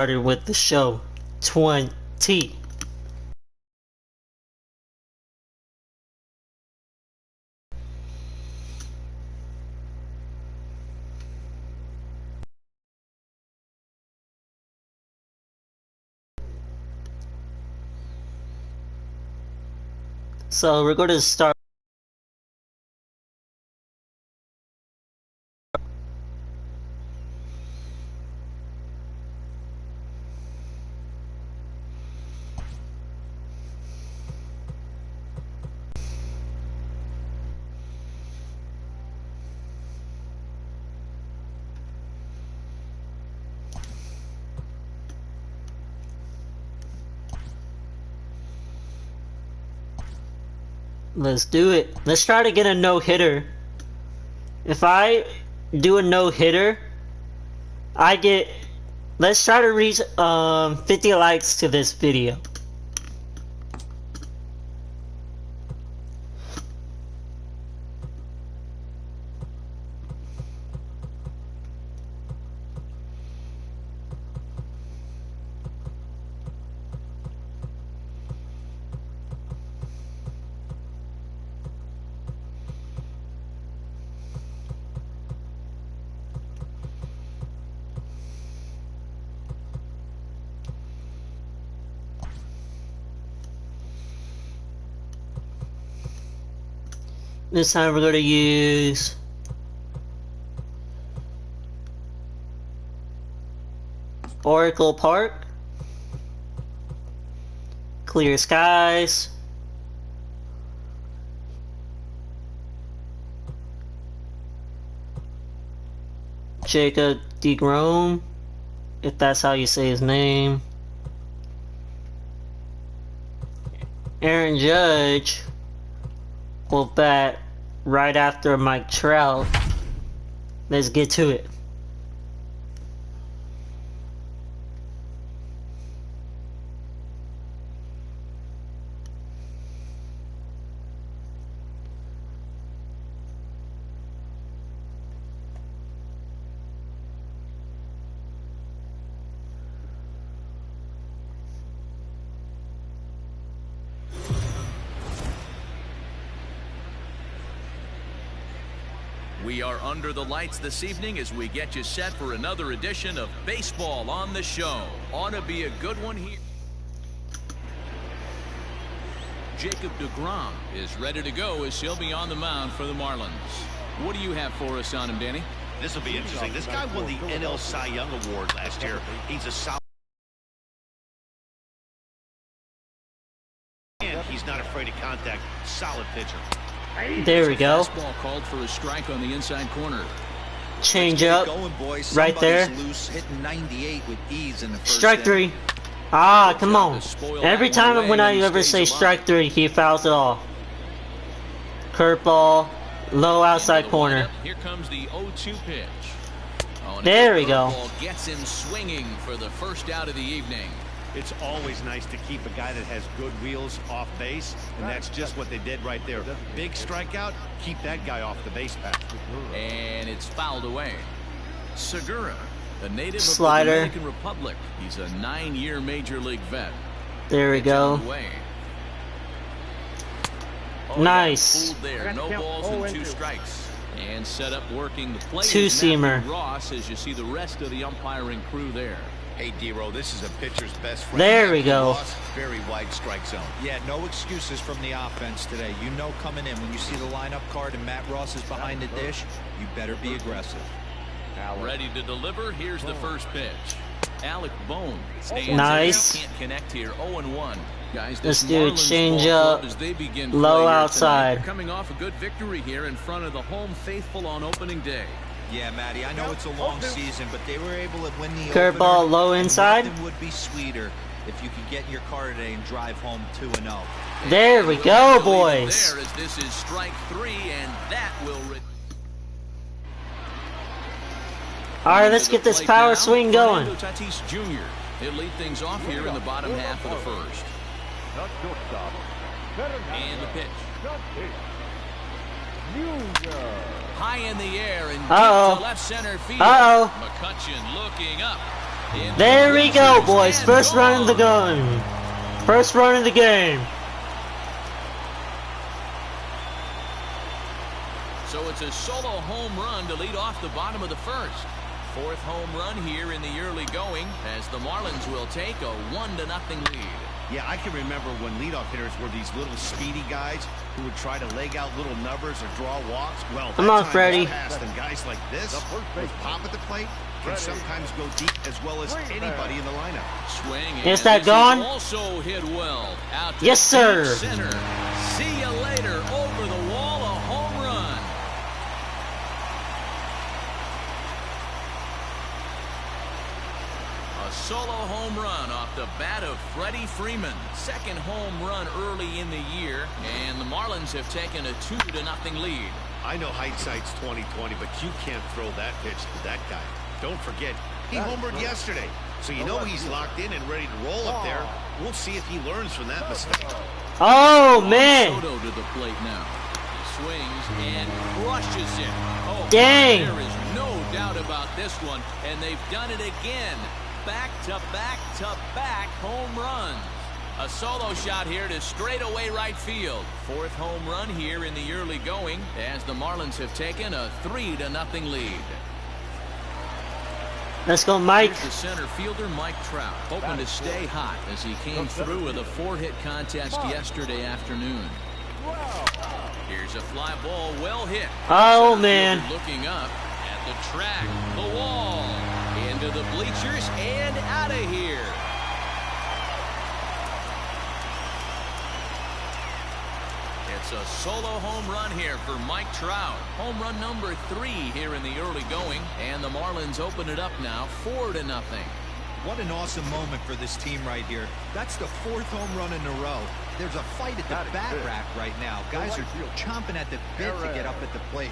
Started with the show 20. So we're going to start. Let's do it. Let's try to get a no-hitter. If I do a no-hitter, I get. Let's try to reach 50 likes to this video. This time we're going to use Oracle Park, Clear Skies, Jacob DeGrom, if that's how you say his name, Aaron Judge will bat right after Mike Trout. Let's get to it. We are under the lights this evening as we get you set for another edition of Baseball on the Show. Ought to be a good one here. Jacob DeGrom is ready to go as he'll be on the mound for the Marlins. What do you have for us on him, Danny? This will be interesting. This guy won the NL Cy Young Award last year. He's a solid, and he's not afraid of contact. Solid pitcher. There we go. Fastball called for a strike on the inside corner. Change up right there. Loose, hitting 98 with ease in the first Strike three. Ah, come on. Every time when I ever say strike three, he fouls it off. Curveball, low outside corner. Here comes the 0-2 pitch. There we go. Gets him swinging for the first out of the evening. It's always nice to keep a guy that has good wheels off base, and that's just what they did right there. Big strikeout, keep that guy off the base path. And it's fouled away. Segura, a native Slider. of the Dominican Republic. He's a 9-year major league vet. There we go. Nice. There. No balls and 2 strikes. And set up working the plate. Two-seamer. Ross, as you see the rest of the umpiring crew there. Hey, D-Row, this is a pitcher's best friend. There we go. Very wide strike zone. Yeah, no excuses from the offense today. You know coming in, when you see the lineup card and Matt Ross is behind the dish, you better be aggressive. Ready to deliver. Here's the first pitch. Alec Bone stands Nice. Can't connect here. 0-1. Guys, Let's this do a Marlins change ball up. club as they begin Low play here outside. tonight. They're coming off a good victory here in front of the home faithful on opening day. Yeah, Matty, I know it's a long season, but they were able to win the Curveball, opener, low and inside. Nothing would be sweeter if you could get in your car today and drive home 2-0. There we go, boys. There, as this is strike 3, and that will. All right, let's get this power swing going. Tatis Jr. He'll lead things off here in the bottom half of the first. And the pitch. High in the air and deep to left center field. McCutcheon looking up. There we go, boys. First run of the game. First run of the game. So it's a solo home run to lead off the bottom of the first. Fourth home run here in the early going as the Marlins will take a 1-0 lead. Yeah, I can remember when leadoff hitters were these little speedy guys who would try to leg out little numbers or draw walks. Well, come on, Freddie. And guys like this with pop at the plate can sometimes go deep as well as anybody in the lineup. Swing. Is that gone? Also hit well. Out to yes, sir. Center. See you later. Over the wall, a home run. A solo home run off the bat of Freddie Freeman. Second home run early in the year, and the Marlins have taken a 2-0 lead. I know hindsight's 20/20, but you can't throw that pitch to that guy. Don't forget, he homered yesterday, so you know he's locked in and ready to roll up there. We'll see if he learns from that mistake. Oh, man. Soto to the plate now. He swings and crushes it. Oh, dang. There is no doubt about this one, and they've done it again. Back-to-back-to-back home runs. A solo shot here to straightaway right field. Fourth home run here in the early going as the Marlins have taken a 3-0 lead. Let's go, Mike. Here's the center fielder, Mike Trout, hoping to stay hot as he came through with a 4-hit contest yesterday afternoon. Here's a fly ball, well hit. Oh, man. Looking up at the track, the wall, into the bleachers, and out of here. It's a solo home run here for Mike Trout. Home run number 3 here in the early going, and the Marlins open it up now 4-0. What an awesome moment for this team right here. That's the 4th home run in a row. There's a fight at the bat rack right now. Guys are chomping at the bit to get up at the plate.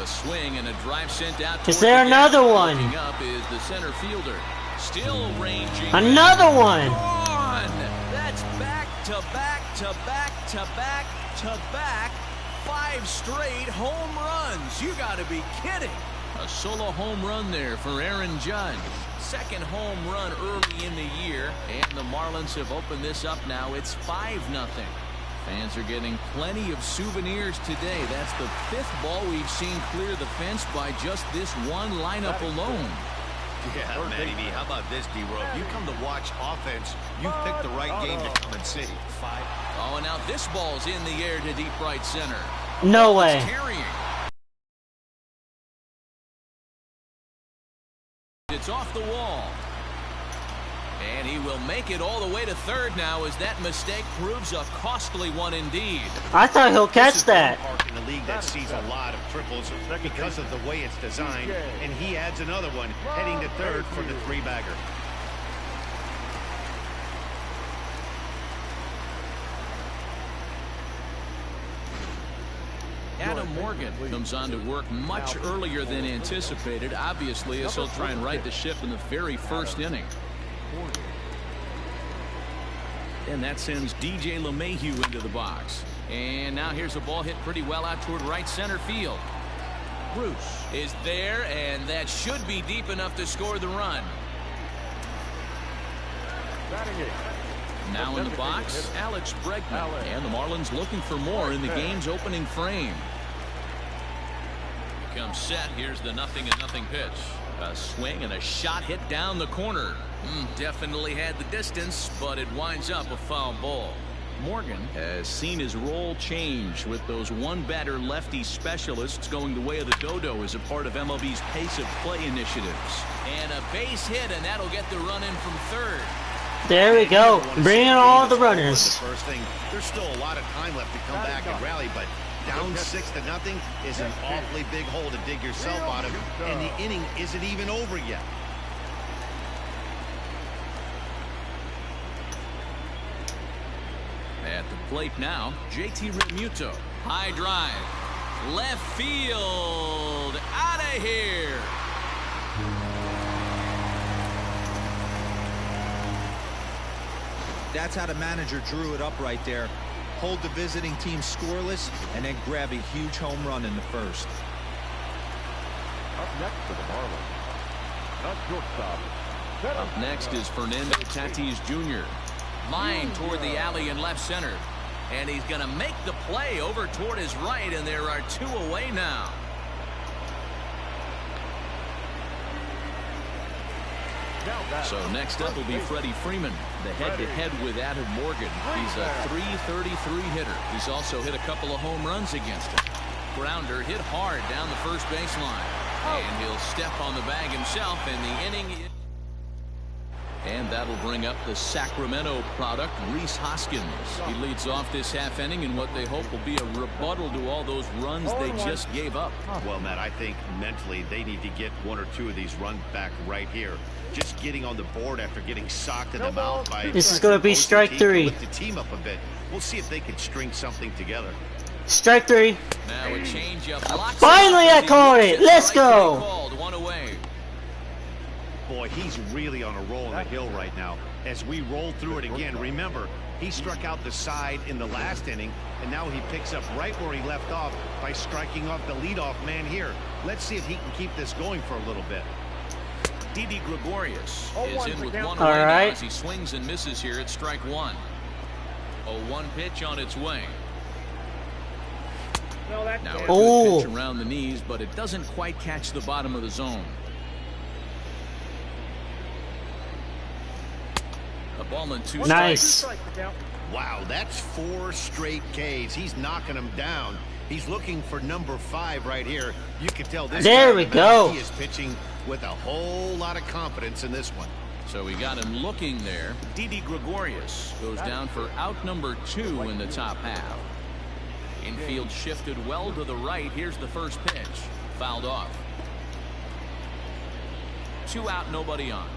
A swing and a drive sent out. Is there another one? Looking up is the center fielder. Still ranging. Another one. That's back-to-back-to-back-to-back-to-back 5 straight home runs. You got to be kidding. A solo home run there for Aaron Judge. Second home run early in the year, and the Marlins have opened this up now. It's 5-0. Fans are getting plenty of souvenirs today. That's the 5th ball we've seen clear the fence by just this one lineup alone. Yeah, Matty B, how about this, D-Row? If you come to watch offense, you picked the right game to come and see. Oh, and now this ball's in the air to deep right center. No way. Carrying. It's off the wall. And he will make it all the way to third now as that mistake proves a costly one indeed. I thought he'll catch that. Park in the league that sees a lot of triples because of the way it's designed, and he adds another one heading to third for the 3-bagger. Adam Morgan comes on to work much earlier than anticipated, obviously, as he'll try and right the ship in the very first inning. And that sends DJ LeMahieu into the box. And now here's a ball hit pretty well out toward right center field. Bruce is there, and that should be deep enough to score the run. Now in the box, Alex Bregman. And the Marlins looking for more in the game's opening frame. Comes set. Here's the 0-0 pitch. A swing and a shot hit down the corner. Definitely had the distance, but it winds up a foul ball. Morgan has seen his role change with those one-batter lefty specialists going the way of the dodo as a part of MLB's pace of play initiatives. And a base hit, and that'll get the run in from third. There we go. Bring in all the runners. First thing, there's still a lot of time left to come back and rally, but down 6-0 is an awfully big hole to dig yourself out of, and the inning isn't even over yet. At the plate now, JT Realmuto. High drive. Left field. Out of here. That's how the manager drew it up right there. Hold the visiting team scoreless and then grab a huge home run in the first. Up next is Fernando Tatis Jr. Line toward the alley in left center. And he's going to make the play over toward his right, and there are two away now. So next up will be Freddie Freeman, the head-to-head with Adam Morgan. He's a .333 hitter. He's also hit a couple of home runs against him. Grounder hit hard down the first baseline. And he'll step on the bag himself in the inning. And that'll bring up the Sacramento product, Rhys Hoskins. He leads off this half inning in what they hope will be a rebuttal to all those runs they just gave up. Well, Matt, I think mentally they need to get one or two of these runs back right here. Just getting on the board after getting socked in the mouth by... This is going to be strike three. Lift the team up a bit. We'll see if they can string something together. Strike three. Now a change up. Finally, I called it. Let's go. One away. Boy, he's really on a roll on the hill right now. As we roll through it again, remember, he struck out the side in the last inning, and now he picks up right where he left off by striking off the leadoff man here. Let's see if he can keep this going for a little bit. Didi Gregorius is in with one All away right. now as he swings and misses here at strike one. A 1 pitch on its way. Now a good pitch around the knees, but it doesn't quite catch the bottom of the zone. A ball and 2 Nice. strikes. Wow, that's 4 straight Ks. He's knocking them down. He's looking for number 5 right here. You can tell this There guy, we go. He is pitching with a whole lot of confidence in this one. So we got him looking there. Didi Gregorius goes down for out number 2 in the top half. Infield shifted well to the right. Here's the first pitch. Fouled off. 2 out, nobody on.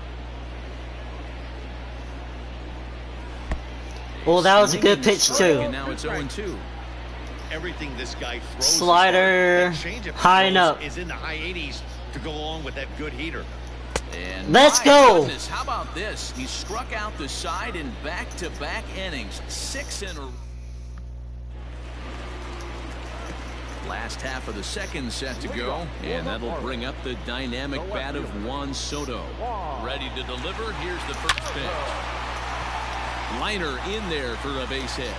Well, that was a good pitch too. And now it's 0-2. Everything this guy throws. Slider, high and up. Is in the high 80s to go along with that good heater. And let's my go. Goodness, how about this? He struck out the side in back-to-back innings. 6 in a... Last half of the second set to go, and that'll bring up the dynamic bat of Juan Soto. Ready to deliver. Here's the first pitch. Liner in there for a base hit.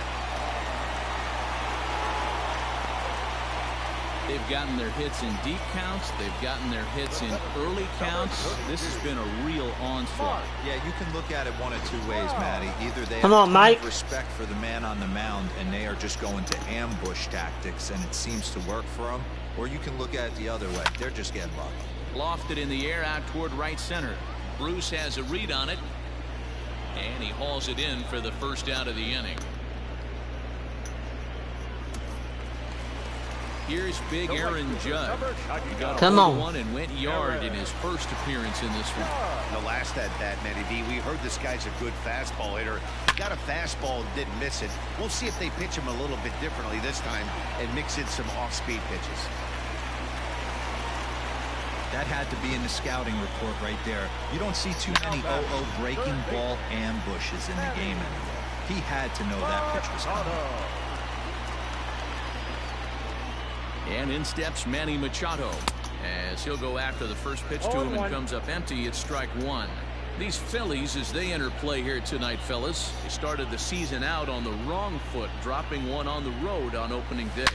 They've gotten their hits in deep counts. They've gotten their hits in early counts. This has been a real onslaught. Yeah, you can look at it one of two ways, Matty. Either they Come have on, Mike. respect for the man on the mound and they are just going to ambush tactics and it seems to work for them, or you can look at it the other way. They're just getting lucky. Lofted in the air out toward right center. Bruce has a read on it, and he hauls it in for the first out of the inning. Here's big Aaron Judge. He got Come on. one and went yard in his first appearance in this one. The last at that, Matty D, we heard this guy's a good fastball hitter. He got a fastball and didn't miss it. We'll see if they pitch him a little bit differently this time and mix in some off-speed pitches. That had to be in the scouting report right there. You don't see too many breaking ball ambushes in the game anymore. He had to know that pitch was coming. And in steps Manny Machado as he'll go after the first pitch to him and comes up empty. It's strike one. These Phillies, as they enter play here tonight, fellas, they started the season out on the wrong foot, dropping one on the road on opening day.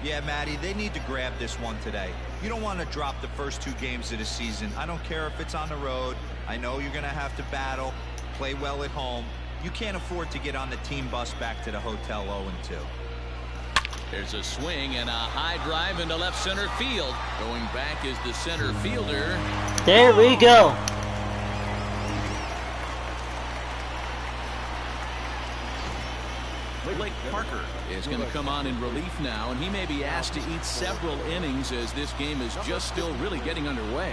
Yeah, Matty, they need to grab this one today. You don't want to drop the first 2 games of the season. I don't care if it's on the road. I know you're going to have to battle, play well at home. You can't afford to get on the team bus back to the hotel 0-2. There's a swing and a high drive into left center field. Going back is the center fielder. There we go. Blake Parker is going to come on in relief now, and he may be asked to eat several innings as this game is just still really getting underway.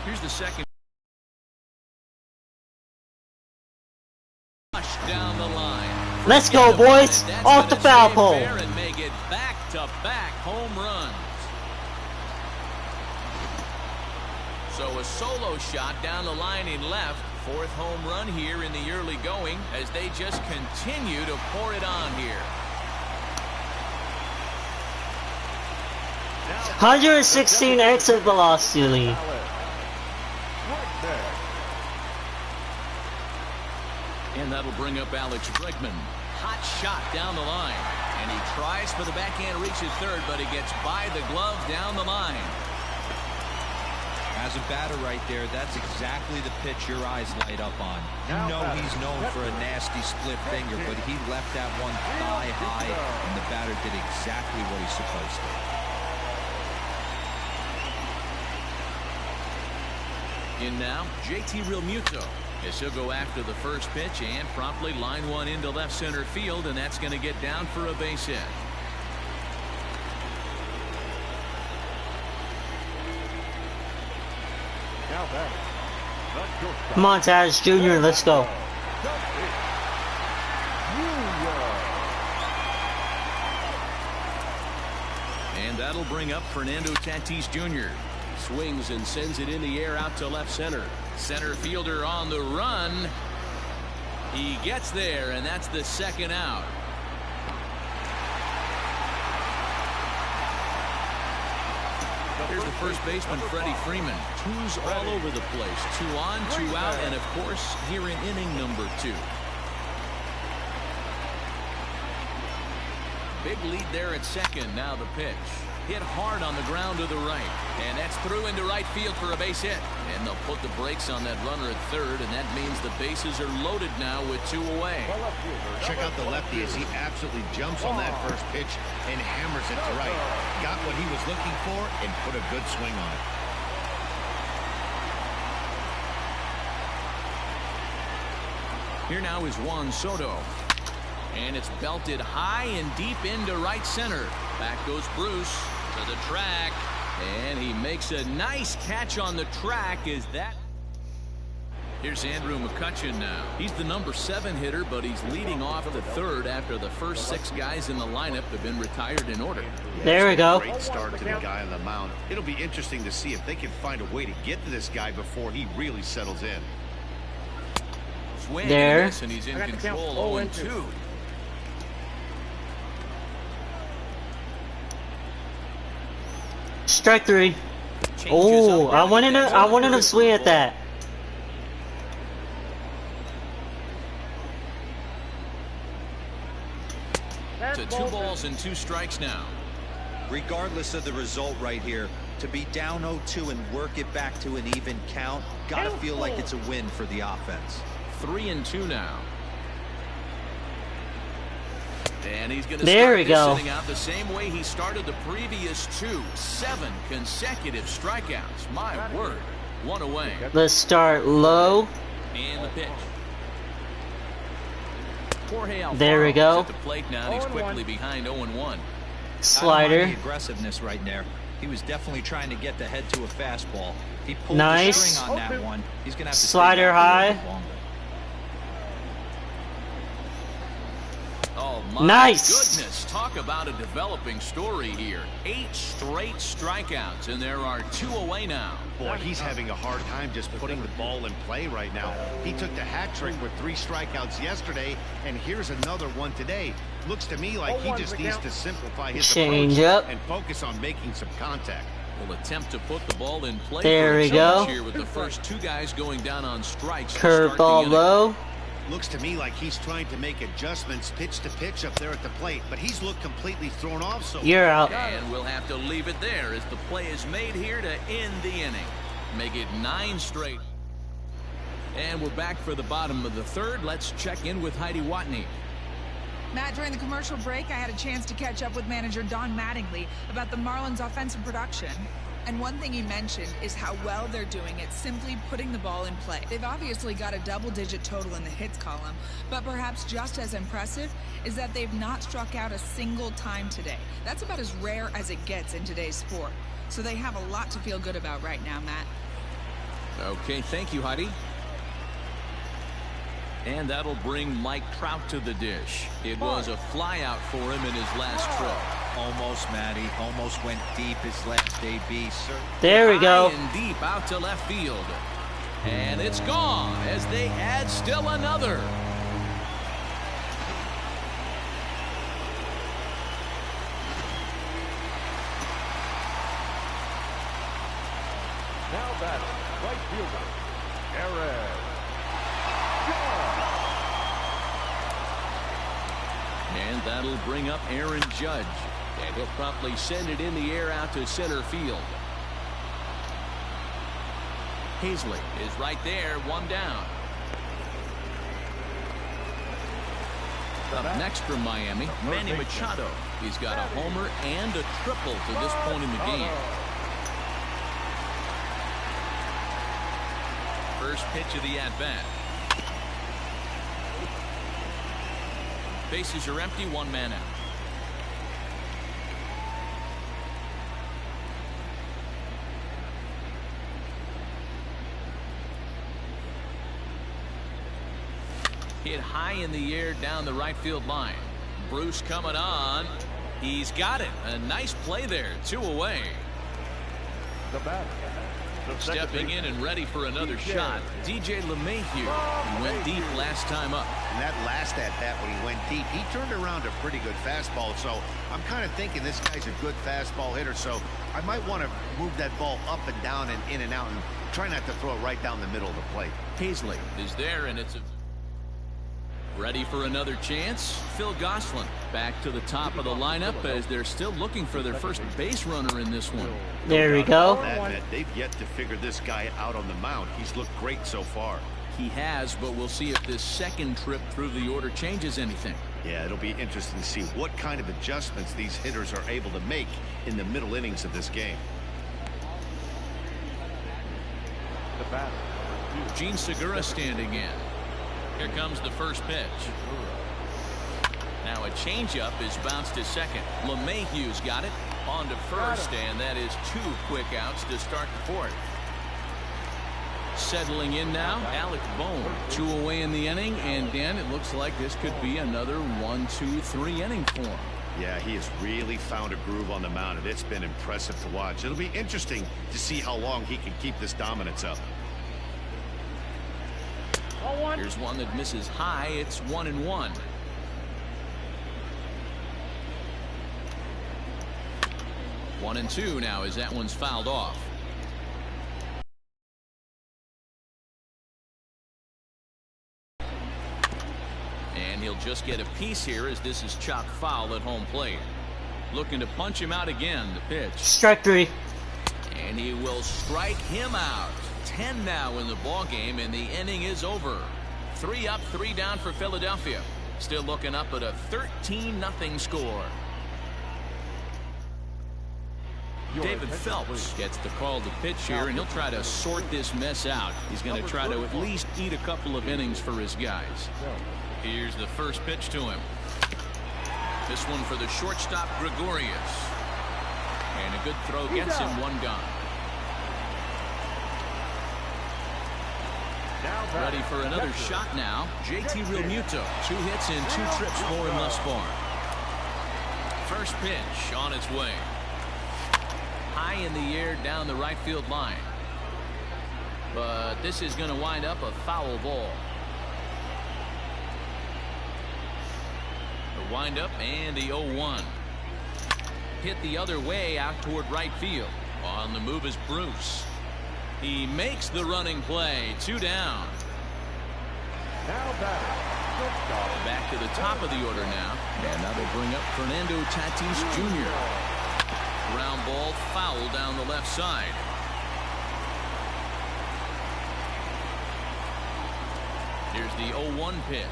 Here's the second. Down the line. Let's go, boys. Off the foul pole. And make it back-to-back home runs. So a solo shot down the line in left Fourth home run here in the early going as they just continue to pour it on here. 116 exit velocity. And that'll bring up Alex Bregman. Hot shot down the line. And he tries for the backhand reach at third, but he gets by the glove down the line. As a batter right there, that's exactly the pitch your eyes light up on. You know he's known for a nasty split finger, but he left that one thigh high, and the batter did exactly what he's supposed to. In now, JT Realmuto, as he'll go after the first pitch and promptly line one into left center field, and that's going to get down for a base hit. Montage Jr., let's go. And that'll bring up Fernando Tatis Jr. Swings and sends it in the air out to left center. Center fielder on the run. He gets there, and that's the second out. Here's the first baseman, Freddie Freeman. Twos all over the place. 2 on, 2 out, and of course, here in inning number 2. Big lead there at second. Now the pitch. Hit hard on the ground to the right. And that's through into right field for a base hit. And they'll put the brakes on that runner at third, and that means the bases are loaded now with 2 away. Check out the lefty as he absolutely jumps on that first pitch and hammers it to right. Got what he was looking for and put a good swing on it. Here now is Juan Soto. And it's belted high and deep into right center. Back goes Bruce to the track. And he makes a nice catch on the track. Is that... Here's Andrew McCutchen now. He's the number 7 hitter, but he's leading off the third after the first 6 guys in the lineup have been retired in order. There we go. Great start to the guy on the mound. It'll be interesting to see if they can find a way to get to this guy before he really settles in. Swing there. And he's in control. 0-2. Strike 3. Oh, I wanted to swing at that. To 2 balls and 2 strikes now. Regardless of the result right here, to be down 0-2 and work it back to an even count, gotta feel like it's a win for the offense. 3-2 now. And he's going to there we start go. Sitting out the same way he started the previous 2. 7 consecutive strikeouts. My word. 1 away. Let's start low. And the pitch. Jorge Alfaro there we go. at the plate now. He's quickly behind 0-1. Slider. I don't mind the aggressiveness right there. He was definitely trying to get the head to a fastball. He pulled nice. the string on that one. He's going to have to slider high. Oh my nice. Goodness, talk about a developing story here. 8 straight strikeouts, and there are 2 away now. Boy, he's having a hard time just putting the ball in play right now. He took the hat trick with 3 strikeouts yesterday, and here's another one today. Looks to me like he just needs to simplify his change approach up and focus on making some contact. Will attempt to put the ball in play. There we go. Here with the first 2 guys going down on strikes. Curveball low. Looks to me like he's trying to make adjustments pitch to pitch up there at the plate, but he's looked completely thrown off. So you're out. And we'll have to leave it there as the play is made here to end the inning. Make it 9 straight. And we're back for the bottom of the third. Let's check in with Heidi Watney. Matt, during the commercial break, I had a chance to catch up with manager Don Mattingly about the Marlins' offensive production. And one thing he mentioned is how well they're doing at simply putting the ball in play. They've obviously got a double-digit total in the hits column, but perhaps just as impressive is that they've not struck out a single time today. That's about as rare as it gets in today's sport. So they have a lot to feel good about right now, Matt. Okay, thank you, Heidi. And that'll bring Mike Trout to the dish. It was a flyout for him in his last trip. Almost, Matty. Almost went deep his last AB, sir. There we go. High and deep out to left field. And it's gone as they add still another. Now batting, right fielder, Aaron. And that'll bring up Aaron Judge. And he'll promptly send it in the air out to center field. Hazley is right there, one down. Up next from Miami, Manny Machado. He's got a homer and a triple to this point in the game. First pitch of the at-bat. Bases are empty, one man out. Hit high in the air down the right field line. Bruce coming on. He's got it. A nice play there. 2 away. The batter. Stepping in and ready for another shot, DJ LeMahieu. He went deep last time up. And that last at-bat when he went deep, he turned around a pretty good fastball. So I'm kind of thinking this guy's a good fastball hitter. So I might want to move that ball up and down and in and out and try not to throw it right down the middle of the plate. Hazley is there, and it's ready for another chance. Phil Gosselin back to the top of the lineup as they're still looking for their first base runner in this one. There we go. They've yet to figure this guy out on the mound. He's looked great so far. He has, but we'll see if this second trip through the order changes anything. Yeah, it'll be interesting to see what kind of adjustments these hitters are able to make in the middle innings of this game. The batter. Gene Segura standing in. Here comes the first pitch. Now a changeup is bounced to second. LeMahieu's got it on to first, and that is 2 quick outs to start the fourth. Settling in now, Alec Bohm. 2 away in the inning, and Dan, it looks like this could be another 1, 2, 3 inning for him. Yeah, he has really found a groove on the mound, and it's been impressive to watch. It'll be interesting to see how long he can keep this dominance up. Here's one that misses high. It's 1-1. One and two now as that one's fouled off. And he'll just get a piece here as this is chopped foul at home plate. Looking to punch him out again. The pitch. Strike 3. And he will strike him out. 10 now in the ball game, and the inning is over. 3 up, 3 down for Philadelphia. Still looking up at a 13-0 score. David Phelps gets the call to pitch here, and he'll try to sort this mess out. He's going to try to at least eat a couple of innings for his guys. Here's the first pitch to him. This one for the shortstop, Gregorius. And a good throw gets him 1 gone. Ready for another shot now. JT Realmuto. 2 hits and 2 trips for him thus far. First pitch on its way. High in the air down the right field line. But this is going to wind up a foul ball. The windup and the 0-1. Hit the other way out toward right field. On the move is Bruce. He makes the running play. 2 down. Now back to the top of the order now. And that'll bring up Fernando Tatis Jr. Ground ball foul down the left side. Here's the 0-1 pitch.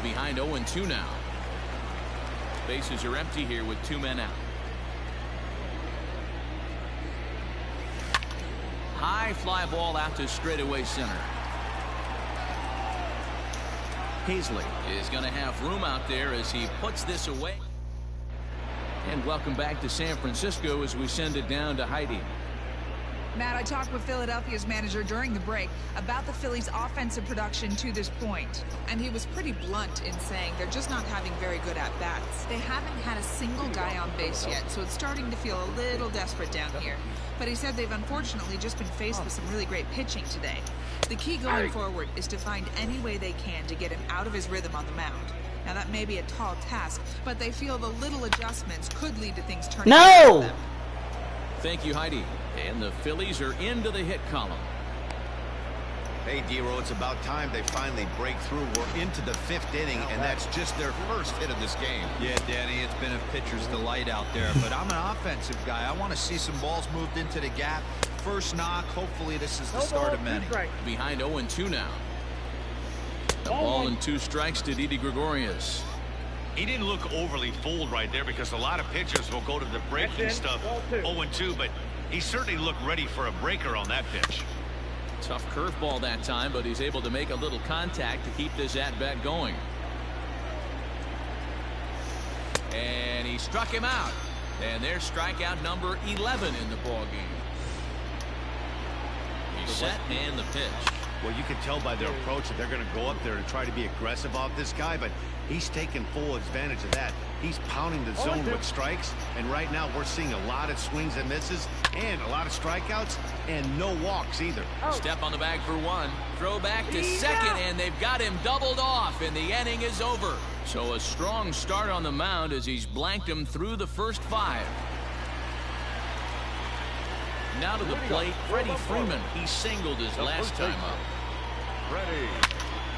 Behind 0-2 now. Bases are empty here with 2 men out. High fly ball out to straightaway center. Hazley is going to have room out there as he puts this away. And welcome back to San Francisco as we send it down to Heidi. Matt, I talked with Philadelphia's manager during the break about the Phillies' offensive production to this point. And he was pretty blunt in saying they're just not having very good at-bats. They haven't had a single guy on base yet, so it's starting to feel a little desperate down here. But he said they've unfortunately just been faced with some really great pitching today. The key going forward is to find any way they can to get him out of his rhythm on the mound. Now, that may be a tall task, but they feel the little adjustments could lead to things turning around for them. Thank you, Heidi. And the Phillies are into the hit column. Hey, D-Row, it's about time they finally break through. We're into the 5th inning, and that's just their first hit of this game. Yeah, Danny, it's been a pitcher's delight out there, but I'm an offensive guy. I want to see some balls moved into the gap. First knock, hopefully this is the start of many. Behind 0-2 now. A ball and 2 strikes to Didi Gregorius. He didn't look overly fooled right there because a lot of pitchers will go to the breaking stuff 0-2, but he certainly looked ready for a breaker on that pitch. Tough curveball that time, but he's able to make a little contact to keep this at-bat going. And he struck him out. And there's strikeout number 11 in the ballgame. He's set and the pitch. Well, you can tell by their approach that they're going to go up there and try to be aggressive off this guy, but he's taking full advantage of that. He's pounding the zone with strikes, and right now we're seeing a lot of swings and misses and a lot of strikeouts and no walks either. Step on the bag for 1. Throw back to second, and they've got him doubled off, and the inning is over. So a strong start on the mound as he's blanked him through the first 5. Now to the plate, Freddie Freeman. He singled his last time up.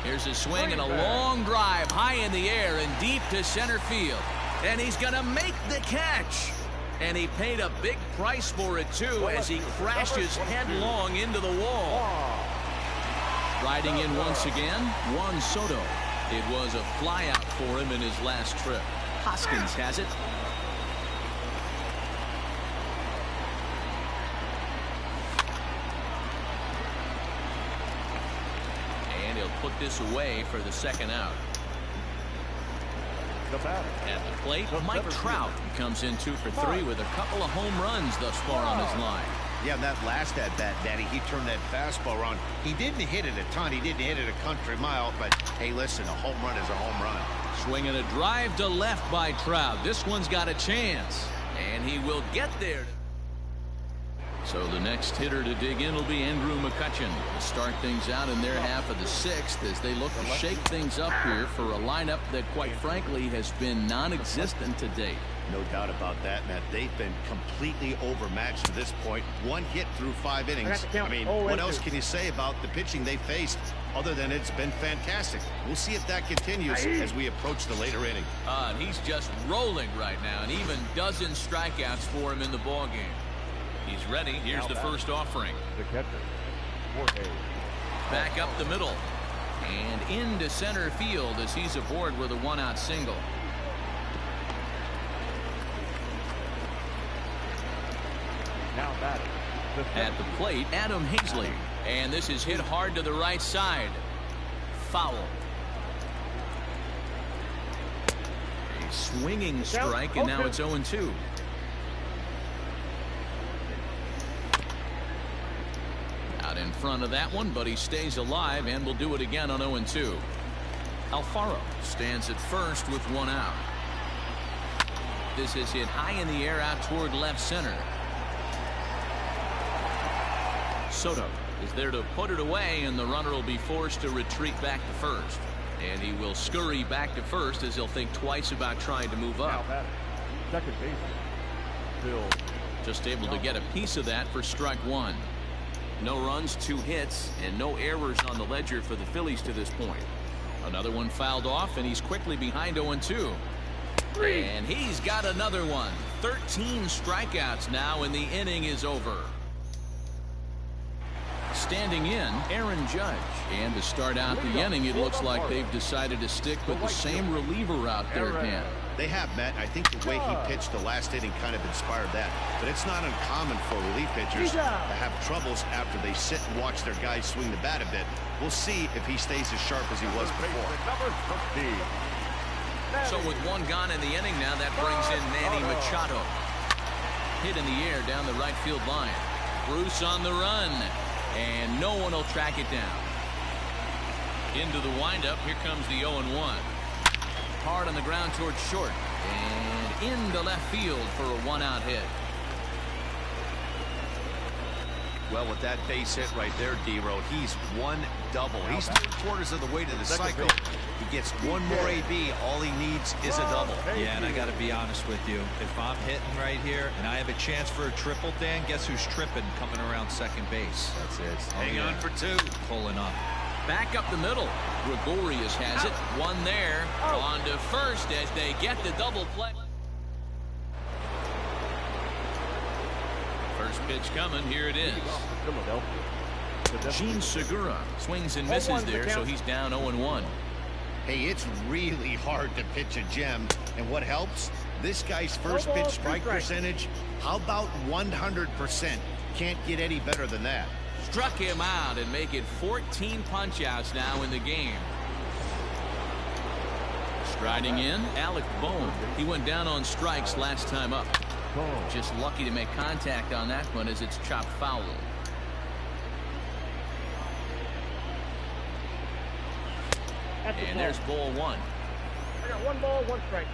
Here's a swing and a long drive high in the air and deep to center field. And he's going to make the catch. And he paid a big price for it, too, as he crashes headlong into the wall. Riding in once again, Juan Soto. It was a flyout for him in his last trip. Hoskins has it. And he'll put this away for the second out. At the plate, Mike Trout comes in 2 for 3 with a couple of home runs thus far on his line. Yeah, that last at-bat, Daddy, he turned that fastball around. He didn't hit it a ton. He didn't hit it a country mile, but hey, listen, a home run is a home run. Swinging a drive to left by Trout. This one's got a chance, and he will get there. So the next hitter to dig in will be Andrew McCutchen to start things out in their half of the 6th as they look to shake things up here for a lineup that, quite frankly, has been non-existent to date. No doubt about that, Matt. They've been completely overmatched to this point. 1 hit through 5 innings. I mean, what else can you say about the pitching they faced other than it's been fantastic? We'll see if that continues as we approach the later inning. And he's just rolling right now, and even dozen strikeouts for him in the ballgame. He's ready. Here's the first offering. The catcher, back up the middle and into center field as he's aboard with a 1-out single. Now batting. At the plate, Adam Hazley, and this is hit hard to the right side. Foul. A swinging strike, and now it's 0-2. Out in front of that one, but he stays alive and will do it again on 0-2. Alfaro stands at first with 1 out. This is hit high in the air out toward left center. Soto is there to put it away, and the runner will be forced to retreat back to first. And he will scurry back to first as he'll think twice about trying to move up. Second base. Bill. Just able to get a piece of that for strike 1. No runs, 2 hits, and no errors on the ledger for the Phillies to this point. Another one fouled off, and he's quickly behind 0-2. And he's got another one. 13 strikeouts now, and the inning is over. Standing in, Aaron Judge. And to start out the inning, it looks like they've decided to stick with the same reliever out there again. They have, Matt. I think the way he pitched the last inning kind of inspired that. But it's not uncommon for relief pitchers to have troubles after they sit and watch their guys swing the bat a bit. We'll see if he stays as sharp as he was before. So with 1 gone in the inning now, that brings in Manny Machado. Hit in the air down the right field line. Bruce on the run, and no one will track it down. Into the windup. Here comes the 0-1. Hard on the ground towards short, and into left field for a one-out hit. Well, with that base hit right there, D-Row, he's one double. He's 3/4 of the way to the cycle. He gets one more AB. All he needs is a double. Yeah, and I got to be honest with you. If I'm hitting right here and I have a chance for a triple, Dan, guess who's tripping coming around second base? That's it. Hang on for two. Pulling up. Back up the middle. Gregorius has it. One there. On to first as they get the double play. First pitch coming. Here it is. Gene Segura swings and misses there, so he's down 0-1. Hey, it's really hard to pitch a gem. And what helps? This guy's first pitch strike percentage, how about 100%? Can't get any better than that. Struck him out and make it 14 punch-outs now in the game. Striding in, Alec Bohm. He went down on strikes last time up. Just lucky to make contact on that one as it's chopped foul. And there's ball one. I got 1 ball, 1 strike.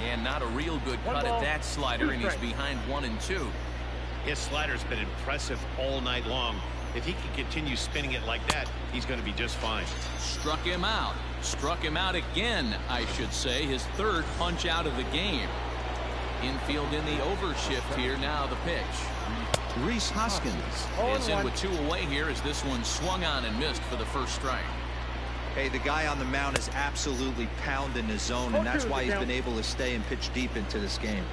And not a real good cut at that slider, and he's behind 1-2. His slider's been impressive all night long. If he can continue spinning it like that, he's going to be just fine. Struck him out. Struck him out again, I should say. His third punch out of the game. Infield in the overshift here. Now the pitch. Rhys Hoskins is in with 2 away here as this one swung on and missed for the first strike. Hey, the guy on the mound is absolutely pounding his zone, and that's why he's been able to stay and pitch deep into this game.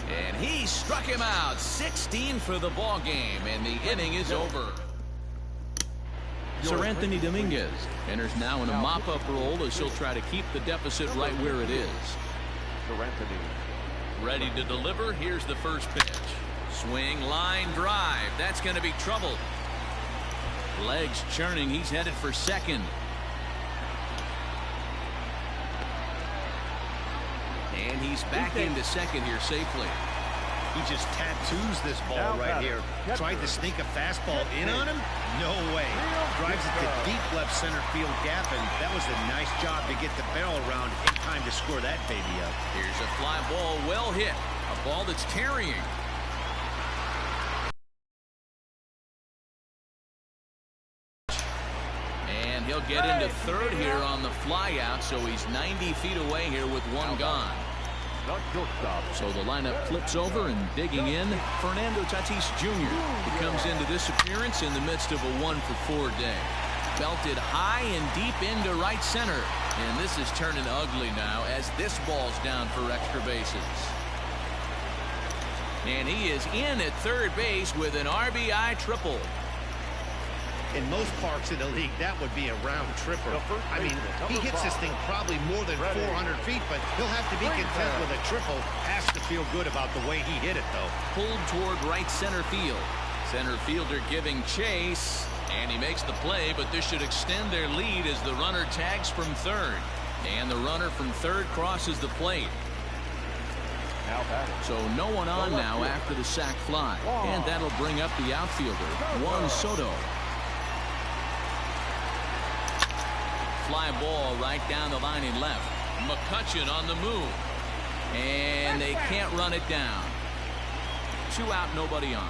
And he struck him out. 16 for the ball game, and the inning is over. Sir Anthony Dominguez enters now in a mop-up role as he'll try to keep the deficit right where it is. Sir Anthony. Ready to deliver. Here's the first pitch. Swing, line, drive. That's going to be trouble. Legs churning. He's headed for second. And he's back into second here safely. He just tattoos this ball right here. Tried to sneak a fastball in on him? No way. Drives it to deep left center field gap, and that was a nice job to get the barrel around in time to score that baby up. Here's a fly ball well hit. A ball that's carrying. And he'll get into third here on the fly out, so he's 90 feet away here with one gone. So the lineup flips over, and digging in, Fernando Tatis Jr. He comes into this appearance in the midst of a 1-for-4 day. Belted high and deep into right center. And this is turning ugly now as this ball's down for extra bases. And he is in at third base with an RBI triple. In most parks in the league, that would be a round tripper. I mean, he hits this thing probably more than 400 feet, but he'll have to be content with a triple. Has to feel good about the way he hit it, though. Pulled toward right center field. Center fielder giving chase, and he makes the play, but this should extend their lead as the runner tags from third. And the runner from third crosses the plate. So no one on now after the sac fly. And that'll bring up the outfielder, Juan Soto. Fly ball right down the line in left. McCutchen on the move. And they can't run it down. 2 out, nobody on.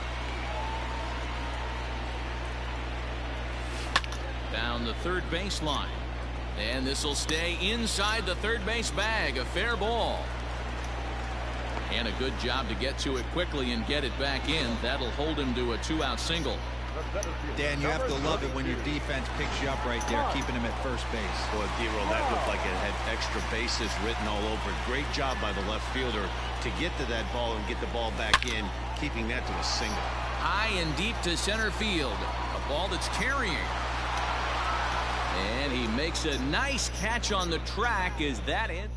Down the third baseline. And this will stay inside the third base bag. A fair ball. And a good job to get to it quickly and get it back in. That'll hold him to a 2-out single. Dan, you have to love it when your defense picks you up right there, keeping him at first base. Boy, D-Roll, that looked like it had extra bases written all over it. Great job by the left fielder to get to that ball and get the ball back in, keeping that to a single. High and deep to center field. A ball that's carrying. And he makes a nice catch on the track. Is that it?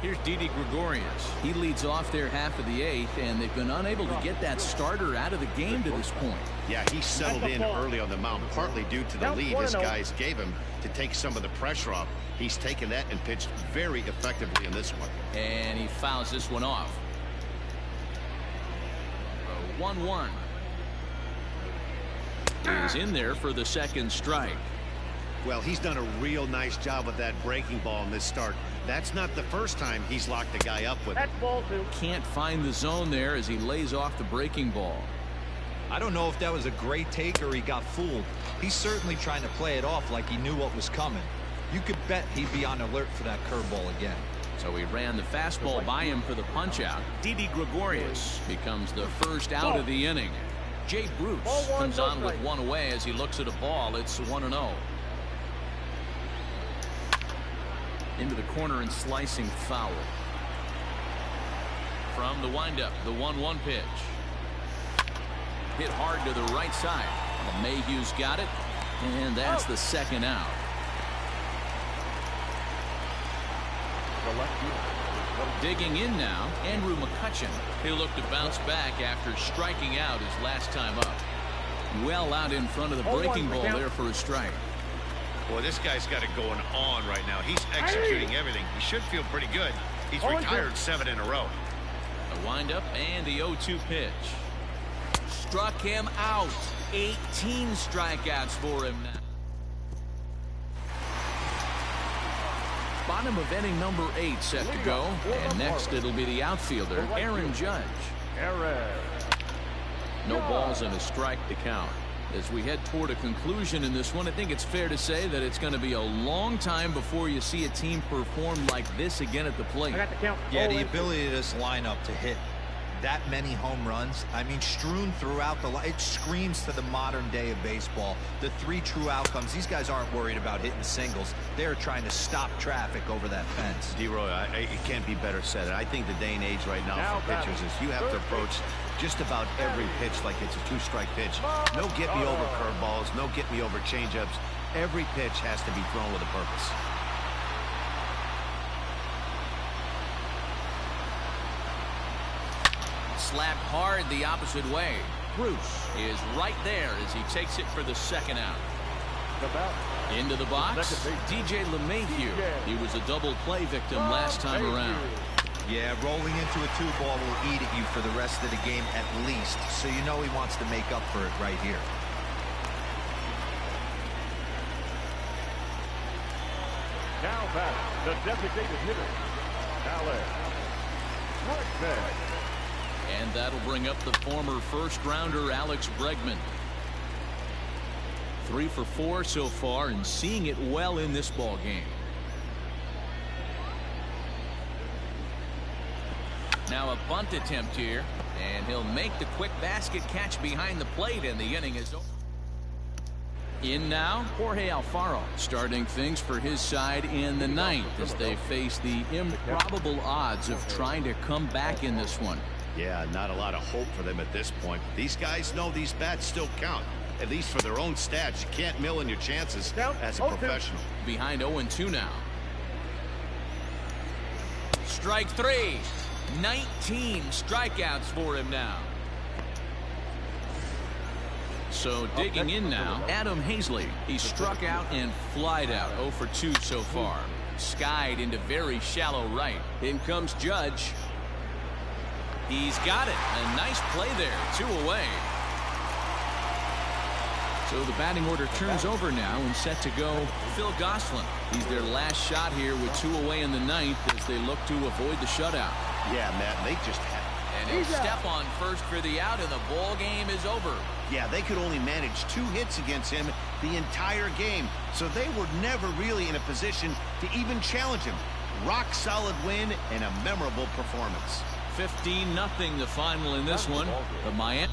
Here's Didi Gregorius. He leads off their half of the 8th, and they've been unable to get that starter out of the game to this point. Yeah, he settled in early on the mound, partly due to the lead his guys gave him to take some of the pressure off. He's taken that and pitched very effectively in this one. And he fouls this one off. 1-1. Is in there for the second strike. Well, he's done a real nice job with that breaking ball in this start. That's not the first time he's locked a guy up with it. That's ball 2. Can't find the zone there as he lays off the breaking ball. I don't know if that was a great take or he got fooled. He's certainly trying to play it off like he knew what was coming. You could bet he'd be on alert for that curveball again. So he ran the fastball by him for the punch-out. Didi Gregorius becomes the first out of the inning. Jay Bruce comes on with one away as he looks at a ball. It's 1-0. Into the corner and slicing foul. From the windup, the 1-1 pitch. Hit hard to the right side. LeMahieu's got it, and that's the second out. Digging in now, Andrew McCutcheon. He'll look to bounce back after striking out his last time up. Well out in front of the breaking ball there for a strike. Boy, this guy's got it going on right now. He's executing everything. He should feel pretty good. He's retired 7 in a row. A windup and the 0-2 pitch. Struck him out. 18 strikeouts for him now. Bottom of inning number 8 set to go. And next it'll be the outfielder, Aaron Judge. No balls and a strike to count. As we head toward a conclusion in this one, I think it's fair to say that it's going to be a long time before you see a team perform like this again at the plate. Yeah, the ability of this lineup to hit that many home runs, I mean, strewn throughout the line, it screams to the modern day of baseball. The 3 true outcomes. These guys aren't worried about hitting singles. They're trying to stop traffic over that fence. D-Roy, it can't be better said. I think the day and age right now for pitchers is you have to approach just about every pitch like it's a 2-strike pitch. No get me over curveballs, no get me over changeups. Every pitch has to be thrown with a purpose. Slapped hard the opposite way. Bruce is right there as he takes it for the second out. Into the box, DJ LeMahieu. He was a double play victim last time around. Yeah, rolling into a 2-ball will eat at you for the rest of the game at least, so you know he wants to make up for it right here. Now back, the designated hitter, Alex Bregman. And that'll bring up the former first-rounder Alex Bregman. 3 for 4 so far and seeing it well in this ball game. Now a bunt attempt here, and he'll make the quick basket catch behind the plate, and the inning is over. In now, Jorge Alfaro starting things for his side in the 9th as they face the improbable odds of trying to come back in this one. Yeah, not a lot of hope for them at this point. These guys know these bats still count, at least for their own stats. You can't mill in your chances as a professional. Behind 0-2 now. Strike 3. 19 strikeouts for him now. So digging in now, Adam Hazley. He struck out and flied out. 0 for 2 so far. Skied into very shallow right. In comes Judge. He's got it. A nice play there. 2 away. So the batting order turns over now and set to go Phil Gosselin. He's their last shot here with 2 away in the 9th as they look to avoid the shutout. Yeah, Matt, they just had. And he'll step on first for the out, and the ball game is over. Yeah, they could only manage 2 hits against him the entire game, so they were never really in a position to even challenge him. Rock solid win and a memorable performance. 15-0 the final in this one. The Miami